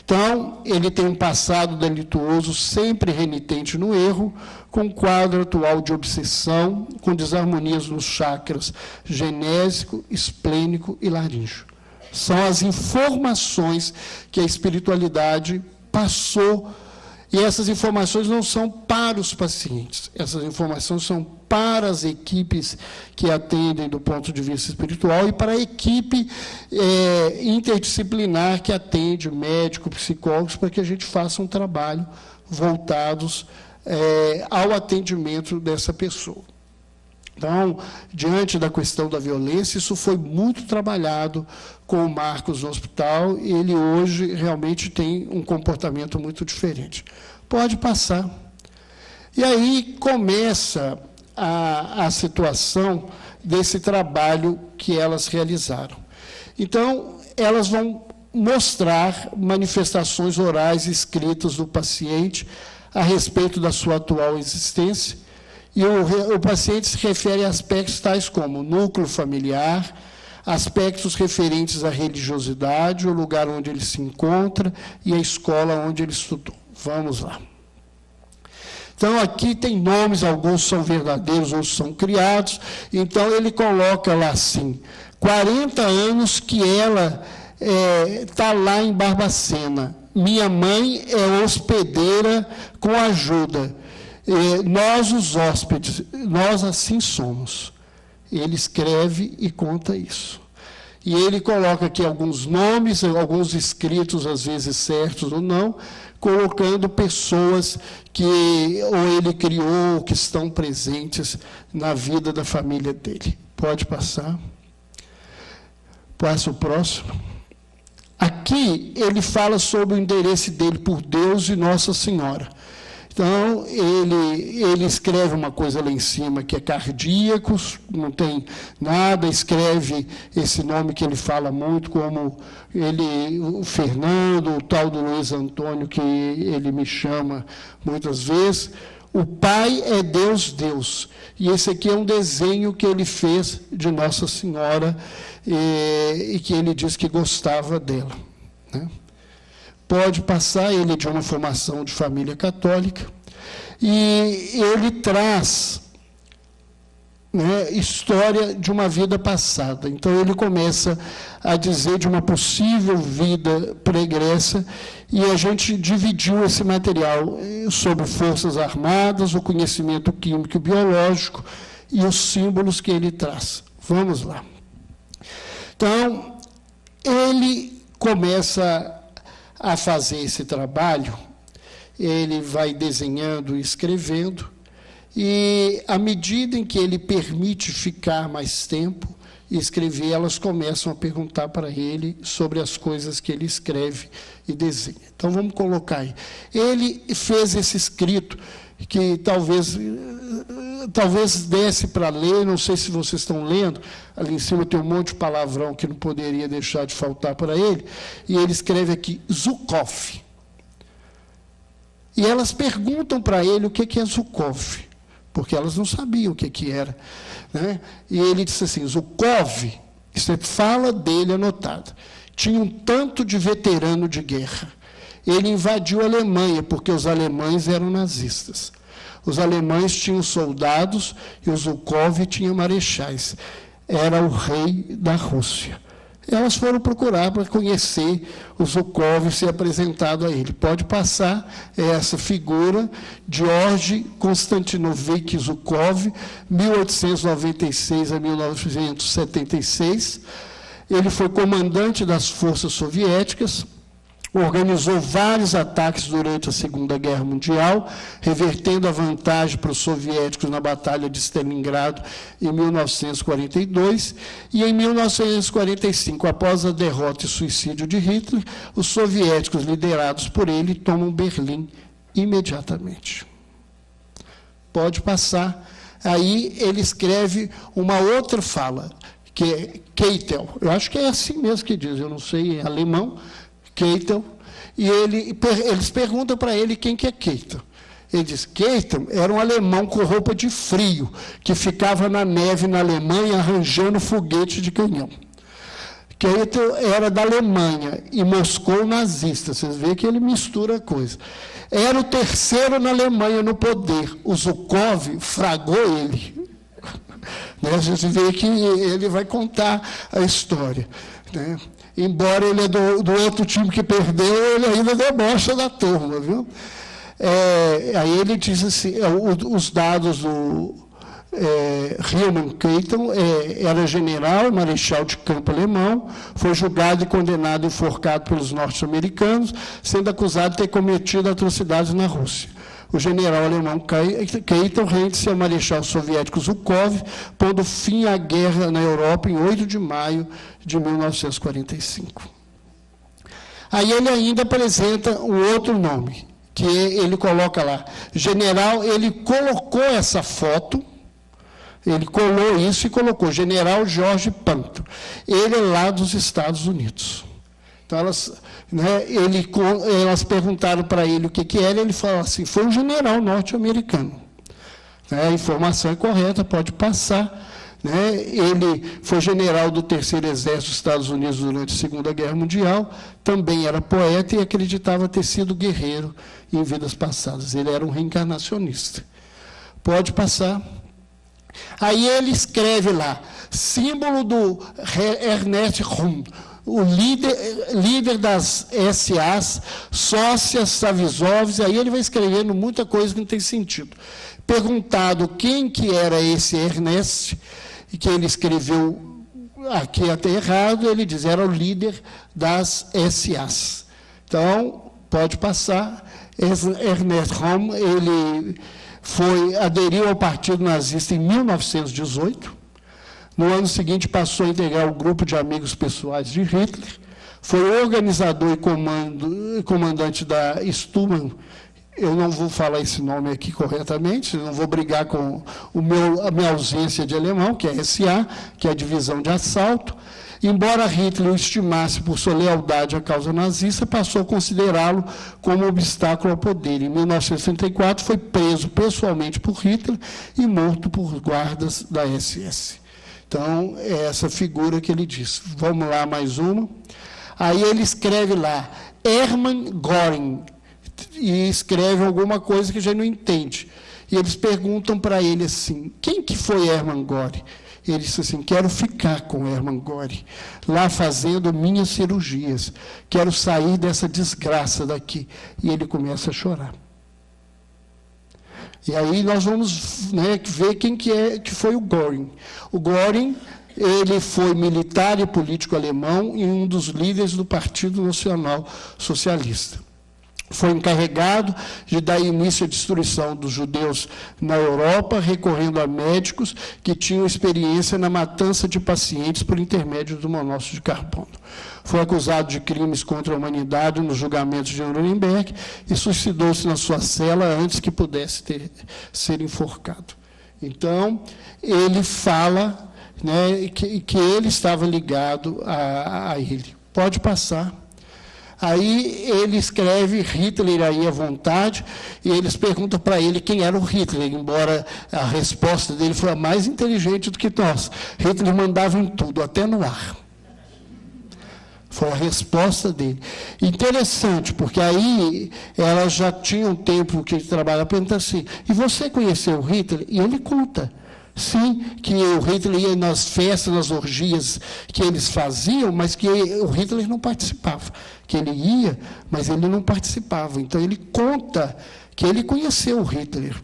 Então, ele tem um passado delituoso, sempre renitente no erro, com um quadro atual de obsessão, com desarmonias nos chakras genésico, esplênico e laríngeo. São as informações que a espiritualidade passou, e essas informações não são para os pacientes, essas informações são para as equipes que atendem do ponto de vista espiritual e para a equipe interdisciplinar que atende médico, psicólogos, para que a gente faça um trabalho voltados ao atendimento dessa pessoa. Então, diante da questão da violência, isso foi muito trabalhado com o Marcos no hospital, e ele hoje realmente tem um comportamento muito diferente. Pode passar. E aí começa a situação desse trabalho que elas realizaram. Então, elas vão mostrar manifestações orais escritas do paciente a respeito da sua atual existência, e o paciente se refere a aspectos tais como núcleo familiar, aspectos referentes à religiosidade, o lugar onde ele se encontra e a escola onde ele estudou. Vamos lá. Então, aqui tem nomes, alguns são verdadeiros, outros são criados. Então, ele coloca lá assim, 40 anos que ela está lá em Barbacena. Minha mãe é hospedeira com ajuda. Nós, os hóspedes, nós assim somos. Ele escreve e conta isso. E ele coloca aqui alguns nomes, alguns escritos, às vezes certos ou não, colocando pessoas que ou ele criou, que estão presentes na vida da família dele. Pode passar. Passa o próximo. Aqui ele fala sobre o interesse dele por Deus e Nossa Senhora. Então, ele escreve uma coisa lá em cima que é cardíaco, não tem nada, escreve esse nome que ele fala muito, como o Fernando, o tal do Luiz Antônio, que ele me chama muitas vezes. O Pai é Deus, Deus. E esse aqui é um desenho que ele fez de Nossa Senhora, e que ele diz que gostava dela, né? Pode passar, ele é de uma formação de família católica, e ele traz, né, história de uma vida passada. Então, ele começa a dizer de uma possível vida pregressa, e a gente dividiu esse material sobre forças armadas, o conhecimento químico e biológico, e os símbolos que ele traz. Vamos lá. Então, ele começa a fazer esse trabalho, ele vai desenhando e escrevendo, e à medida em que ele permite ficar mais tempo e escrever, elas começam a perguntar para ele sobre as coisas que ele escreve e desenha. Então, vamos colocar aí. Ele fez esse escrito, que talvez desse para ler, não sei se vocês estão lendo, ali em cima tem um monte de palavrão que não poderia deixar de faltar para ele, e ele escreve aqui, Zukov. E elas perguntam para ele o que é Zukov, porque elas não sabiam o que era, né? E ele disse assim, Zukov, isso é fala dele anotado, tinha um tanto de veterano de guerra. Ele invadiu a Alemanha, porque os alemães eram nazistas. Os alemães tinham soldados e o Zhukov tinha marechais. Era o rei da Rússia. Elas foram procurar para conhecer o Zhukov e ser apresentado a ele. Pode passar essa figura, George Konstantinovich Zhukov, 1896 a 1976. Ele foi comandante das forças soviéticas, organizou vários ataques durante a Segunda Guerra Mundial, revertendo a vantagem para os soviéticos na Batalha de Stalingrado em 1942, e em 1945, após a derrota e suicídio de Hitler, os soviéticos, liderados por ele, tomam Berlim imediatamente. Pode passar. Aí ele escreve uma outra fala, que é Keitel. Eu acho que é assim mesmo que diz, eu não sei em alemão, Keitel, e eles perguntam para ele quem que é Keitel. Ele diz, Keitel era um alemão com roupa de frio, que ficava na neve na Alemanha arranjando foguete de canhão. Keitel era da Alemanha e Moscou nazista. Vocês veem que ele mistura a coisa. Era o terceiro na Alemanha no poder. O Zhukov fragou ele. A gente vê que ele vai contar a história, né? Embora ele é do outro time que perdeu, ele ainda debocha da turma, viu? Aí ele diz assim, os dados do Hilman Keitel, era general e marechal de campo alemão, foi julgado e condenado e enforcado pelos norte-americanos, sendo acusado de ter cometido atrocidades na Rússia. O general alemão Keitel rende-se ao marechal soviético Zhukov, pondo fim à guerra na Europa em 8 de maio de 1945. Aí ele ainda apresenta um outro nome, que ele coloca lá. General, ele colocou essa foto, ele colou isso e colocou General Jorge Panto. Ele é lá dos Estados Unidos. Então, elas perguntaram para ele o que era, ele falou assim, foi um general norte-americano. A informação é correta, pode passar. Ele foi general do Terceiro Exército dos Estados Unidos durante a Segunda Guerra Mundial, também era poeta e acreditava ter sido guerreiro em vidas passadas. Ele era um reencarnacionista. Pode passar. Aí ele escreve lá, símbolo do Ernest Röhm, o líder das SAs, sócias, Savizovs, aí ele vai escrevendo muita coisa que não tem sentido. Perguntado quem que era esse Ernest, e que ele escreveu aqui até errado, ele diz, era o líder das SAs. Então, pode passar. Ernest Röhm, ele aderiu ao Partido Nazista em 1918. No ano seguinte, passou a integrar o grupo de amigos pessoais de Hitler, foi organizador e comandante da Stumm, eu não vou falar esse nome aqui corretamente, não vou brigar com a minha ausência de alemão, que é SA, que é a divisão de assalto. Embora Hitler o estimasse por sua lealdade à causa nazista, passou a considerá-lo como obstáculo ao poder. Em 1964, foi preso pessoalmente por Hitler e morto por guardas da SS. Então, é essa figura que ele diz. Vamos lá, mais uma. Aí ele escreve lá, Hermann Göring, e escreve alguma coisa que já não entende. E eles perguntam para ele assim, quem que foi Hermann Göring? Ele disse assim, quero ficar com Hermann Göring, lá fazendo minhas cirurgias, quero sair dessa desgraça daqui. E ele começa a chorar. E aí nós vamos ver quem que foi o Göring. O Göring, ele foi militar e político alemão e um dos líderes do Partido Nacional Socialista. Foi encarregado de dar início à destruição dos judeus na Europa, recorrendo a médicos que tinham experiência na matança de pacientes por intermédio do monóxido de carbono. Foi acusado de crimes contra a humanidade nos julgamentos de Nuremberg e suicidou-se na sua cela antes que pudesse ser enforcado. Então, ele fala que ele estava ligado a ele. Pode passar. Aí ele escreve Hitler aí à vontade, e eles perguntam para ele quem era o Hitler, embora a resposta dele foi a mais inteligente do que nós. Hitler mandava em tudo, até no ar. Foi a resposta dele. Interessante, porque aí ela já tinha um tempo que trabalha perguntando assim, e você conheceu o Hitler? E ele conta, sim, que o Hitler ia nas festas, nas orgias que eles faziam, mas que o Hitler não participava. Que ele ia, mas ele não participava. Então, ele conta que ele conheceu o Hitler.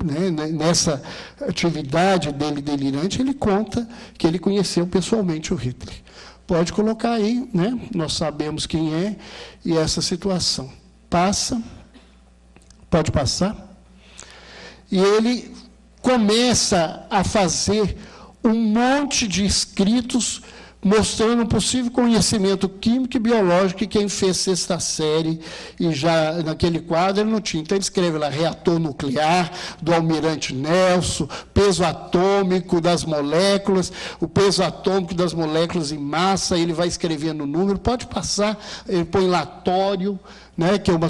Né? Nessa atividade dele delirante, ele conta que ele conheceu pessoalmente o Hitler. Pode colocar aí, né? Nós sabemos quem é e essa situação. Passa, pode passar. E ele começa a fazer um monte de escritos mostrando um possível conhecimento químico e biológico que quem fez sexta série, e já naquele quadro ele não tinha. Então, ele escreve lá, reator nuclear, do almirante Nelson, peso atômico das moléculas, o peso atômico das moléculas em massa, ele vai escrevendo o número, pode passar, ele põe lá tório, né, que é uma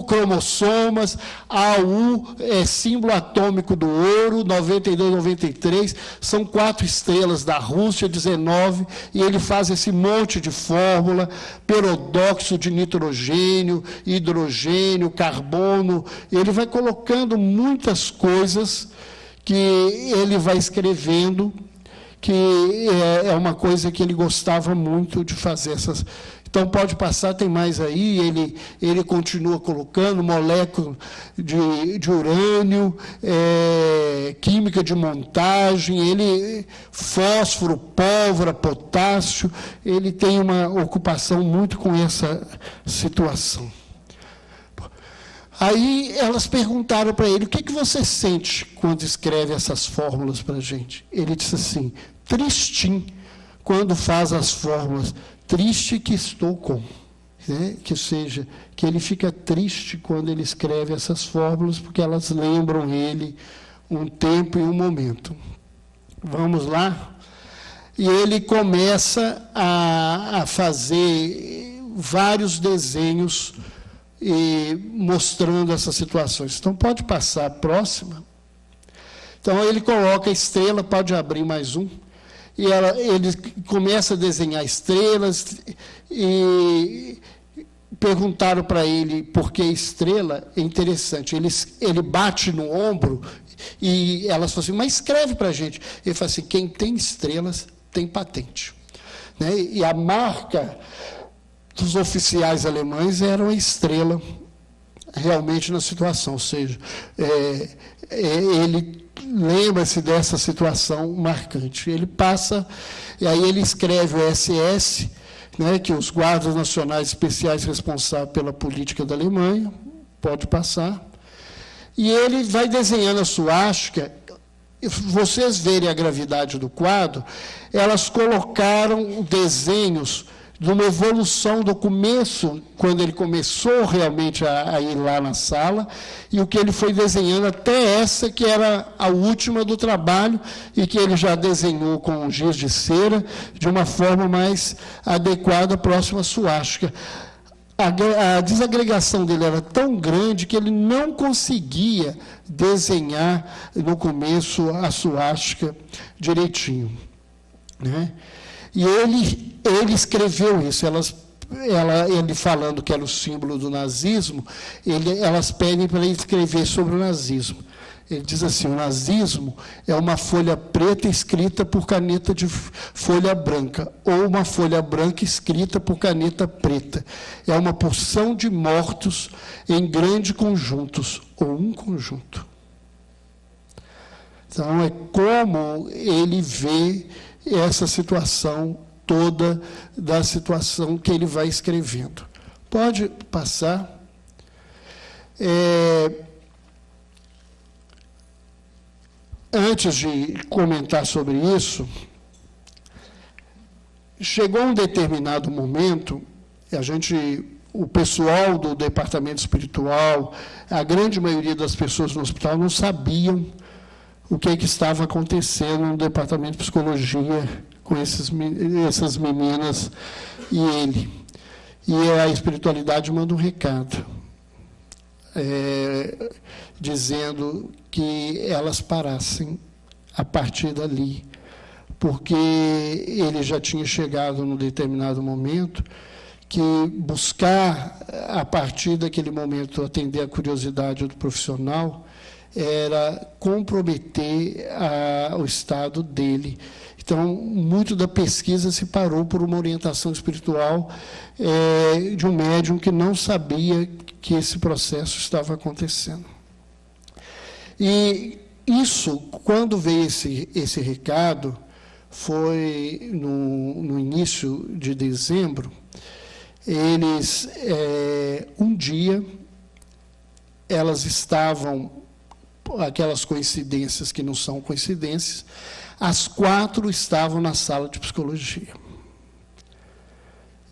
cromossomas, AU é símbolo atômico do ouro, 92, 93, são 4 estrelas da Rússia, 19, e ele faz esse monte de fórmula, perodóxido de nitrogênio, hidrogênio, carbono, ele vai colocando muitas coisas que ele vai escrevendo, que é uma coisa que ele gostava muito de fazer essas. Então, pode passar, tem mais aí, ele continua colocando molécula de urânio, química de montagem, fósforo, pólvora, potássio, ele tem uma ocupação muito com essa situação. Aí, elas perguntaram para ele, o que você sente quando escreve essas fórmulas para a gente? Ele disse assim, tristinho, quando faz as fórmulas, triste que estou com, né? Que seja, que ele fica triste quando ele escreve essas fórmulas, porque elas lembram ele um tempo e um momento. Vamos lá? E ele começa a fazer vários desenhos mostrando essas situações. Então, pode passar a próxima. Então, ele coloca a estrela, pode abrir mais um. E ele começa a desenhar estrelas, e perguntaram para ele por que estrela. É interessante, ele bate no ombro, e elas falam assim, mas escreve para a gente. Ele fala assim, quem tem estrelas tem patente. Né? E a marca dos oficiais alemães era uma estrela realmente na situação, ou seja, ele lembra-se dessa situação marcante. Ele passa, e aí ele escreve o SS, né, que os guardas nacionais especiais responsáveis pela política da Alemanha, pode passar, e ele vai desenhando a suástica. Vocês verem a gravidade do quadro, elas colocaram desenhos de uma evolução do começo, quando ele começou realmente a ir lá na sala, e o que ele foi desenhando até essa, que era a última do trabalho, e que ele já desenhou com giz de cera, de uma forma mais adequada, próxima à suástica. A desagregação dele era tão grande que ele não conseguia desenhar, no começo, a suástica direitinho. Né? E ele escreveu isso, ele falando que era o símbolo do nazismo, elas pedem para ele escrever sobre o nazismo. Ele diz assim, o nazismo é uma folha preta escrita por caneta de folha branca, ou uma folha branca escrita por caneta preta. É uma porção de mortos em grandes conjuntos, ou um conjunto. Então, é como ele vê essa situação toda, da situação que ele vai escrevendo. Pode passar. Antes de comentar sobre isso, chegou um determinado momento, o pessoal do departamento espiritual, a grande maioria das pessoas no hospital não sabiam o que estava acontecendo no departamento de psicologia com essas meninas e ele. E a espiritualidade manda um recado, dizendo que elas parassem a partir dali, porque ele já tinha chegado num determinado momento que buscar, a partir daquele momento, atender a curiosidade do profissional, era comprometer o estado dele. Então, muito da pesquisa se parou por uma orientação espiritual de um médium que não sabia que esse processo estava acontecendo. E isso, quando veio esse recado, foi no início de dezembro. Eles, um dia, elas estavam, aquelas coincidências que não são coincidências, as 4 estavam na sala de psicologia.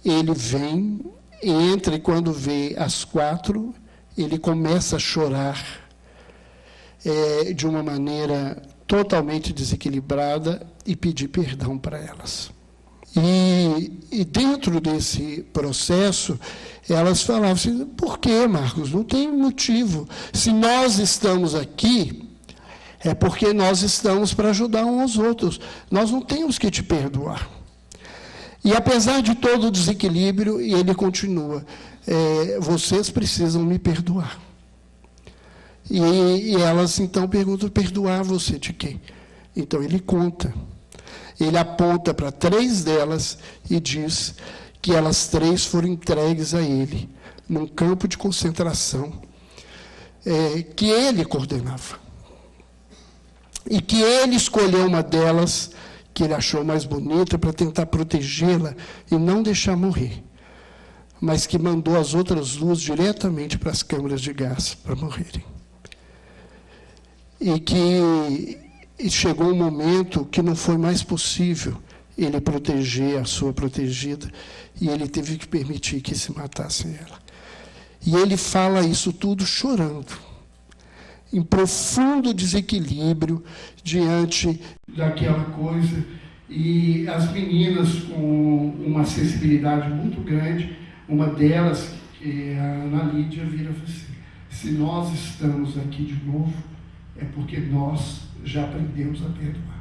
Ele vem, entra, e quando vê as 4, ele começa a chorar de uma maneira totalmente desequilibrada e pedir perdão para elas. E dentro desse processo, elas falavam assim: por que, Marcos? Não tem motivo. Se nós estamos aqui, é porque nós estamos para ajudar uns aos outros. Nós não temos que te perdoar. E apesar de todo o desequilíbrio, ele continua: vocês precisam me perdoar. E elas então perguntam: perdoar você de quem? Então ele conta. Ele aponta para 3 delas e diz que elas 3 foram entregues a ele, num campo de concentração que ele coordenava. E que ele escolheu uma delas, que ele achou mais bonita, para tentar protegê-la e não deixar morrer. Mas que mandou as outras 2 diretamente para as câmaras de gás, para morrerem. E chegou um momento que não foi mais possível ele proteger a sua protegida, e ele teve que permitir que se matassem ela. E ele fala isso tudo chorando, em profundo desequilíbrio diante daquela coisa. E as meninas, com uma sensibilidade muito grande, uma delas, que é a Ana Lídia, vira assim: se nós estamos aqui de novo, é porque nós já aprendemos a perdoar.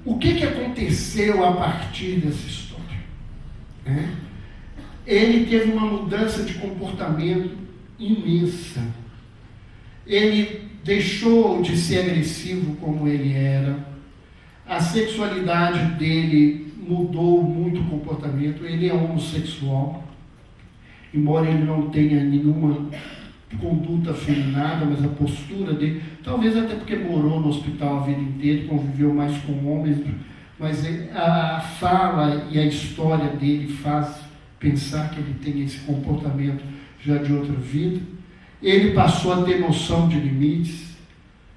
O que aconteceu a partir dessa história? Ele teve uma mudança de comportamento imensa. Ele deixou de ser agressivo como ele era. A sexualidade dele mudou muito o comportamento. Ele é homossexual, embora ele não tenha nenhuma conduta afeminada, mas a postura dele, talvez até porque morou no hospital a vida inteira, conviveu mais com homens, mas a fala e a história dele faz pensar que ele tem esse comportamento já de outra vida. Ele passou a ter noção de limites,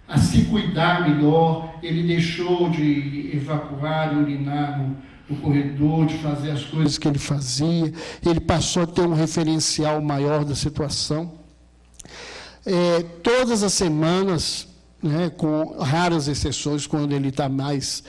a se cuidar melhor. Ele deixou de evacuar e urinar no corredor, de fazer as coisas que ele fazia. Ele passou a ter um referencial maior da situação. Todas as semanas, com raras exceções, quando ele está mais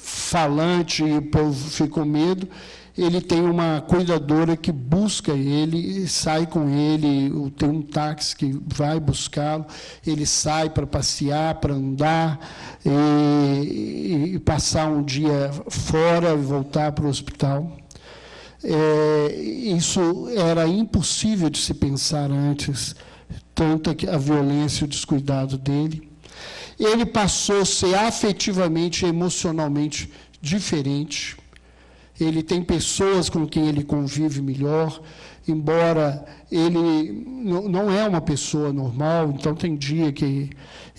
falante e o povo fica com medo, ele tem uma cuidadora que busca ele, sai com ele, tem um táxi que vai buscá-lo, ele sai para passear, para andar, e passar um dia fora e voltar para o hospital. Isso era impossível de se pensar antes, tanto a violência e o descuidado dele. Ele passou a ser afetivamente e emocionalmente diferente. Ele tem pessoas com quem ele convive melhor, embora ele não é uma pessoa normal. Então tem dia que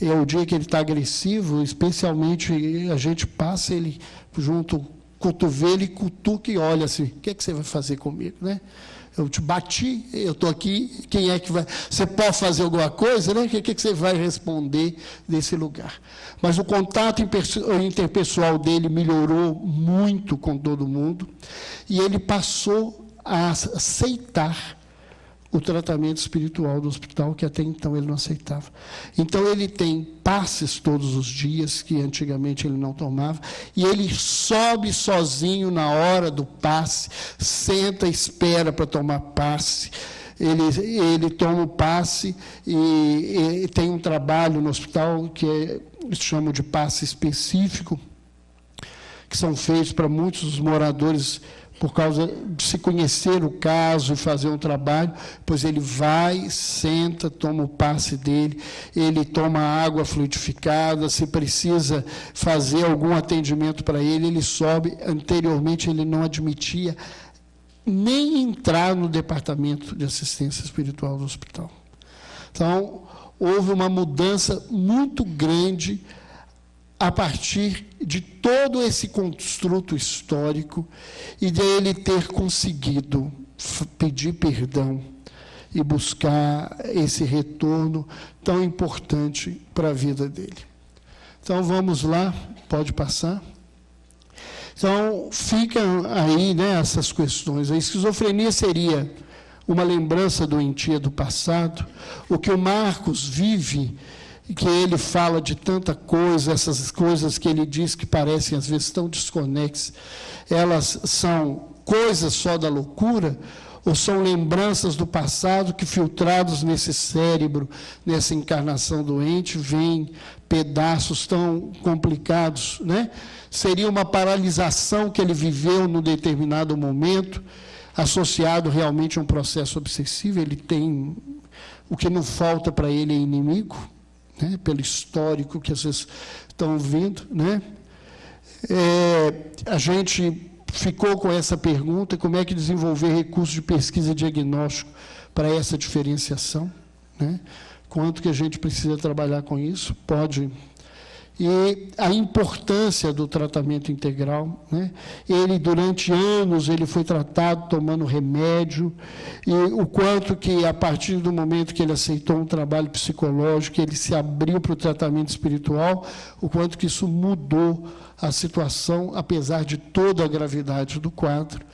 é o dia que ele está agressivo, especialmente a gente passa ele junto cotovelo e cutuca e olha assim: o que é que você vai fazer comigo, né? Eu te bati, eu estou aqui, quem é que vai... Você pode fazer alguma coisa, né? O que é que você vai responder desse lugar? Mas o contato interpessoal dele melhorou muito com todo mundo, e ele passou a aceitar o tratamento espiritual do hospital, que até então ele não aceitava. Então, ele tem passes todos os dias, que antigamente ele não tomava, e ele sobe sozinho na hora do passe, senta, espera para tomar passe, ele toma o passe e tem um trabalho no hospital que eles chamam de passe específico, que são feitos para muitos dos moradores por causa de se conhecer o caso e fazer um trabalho. Pois ele vai, senta, toma o passe dele, ele toma água fluidificada, se precisa fazer algum atendimento para ele, ele sobe. Anteriormente, ele não admitia nem entrar no departamento de assistência espiritual do hospital. Então, houve uma mudança muito grande a partir de todo esse construto histórico e de ele ter conseguido pedir perdão e buscar esse retorno tão importante para a vida dele. Então, vamos lá, pode passar. Então, ficam aí, né, essas questões. A esquizofrenia seria uma lembrança doentia do passado, o que o Marcos vive, que ele fala de tanta coisa, essas coisas que ele diz que parecem às vezes tão desconexas, elas são coisas só da loucura, ou são lembranças do passado que, filtrados nesse cérebro, nessa encarnação doente, vêm pedaços tão complicados, né? Seria uma paralisação que ele viveu num determinado momento, associado realmente a um processo obsessivo. Ele tem, o que não falta para ele é inimigo, né? Pelo histórico que às vezes estão vendo, né? A gente ficou com essa pergunta: como é que desenvolver recursos de pesquisa e diagnóstico para essa diferenciação, né? Quanto que a gente precisa trabalhar com isso? Pode. E a importância do tratamento integral, né? Ele, durante anos, ele foi tratado tomando remédio, e o quanto que, a partir do momento que ele aceitou um trabalho psicológico, ele se abriu para o tratamento espiritual, o quanto que isso mudou a situação, apesar de toda a gravidade do quadro.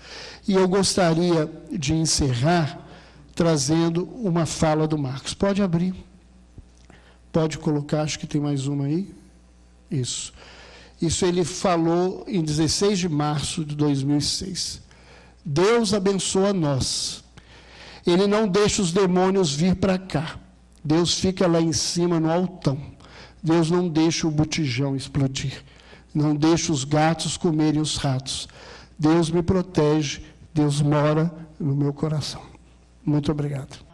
E eu gostaria de encerrar trazendo uma fala do Marcos. Pode abrir. Pode colocar, acho que tem mais uma aí. Isso ele falou em 16 de março de 2006. Deus abençoa nós. Ele não deixa os demônios vir para cá. Deus fica lá em cima no altão. Deus não deixa o botijão explodir. Não deixa os gatos comerem os ratos. Deus me protege. Deus mora no meu coração. Muito obrigado.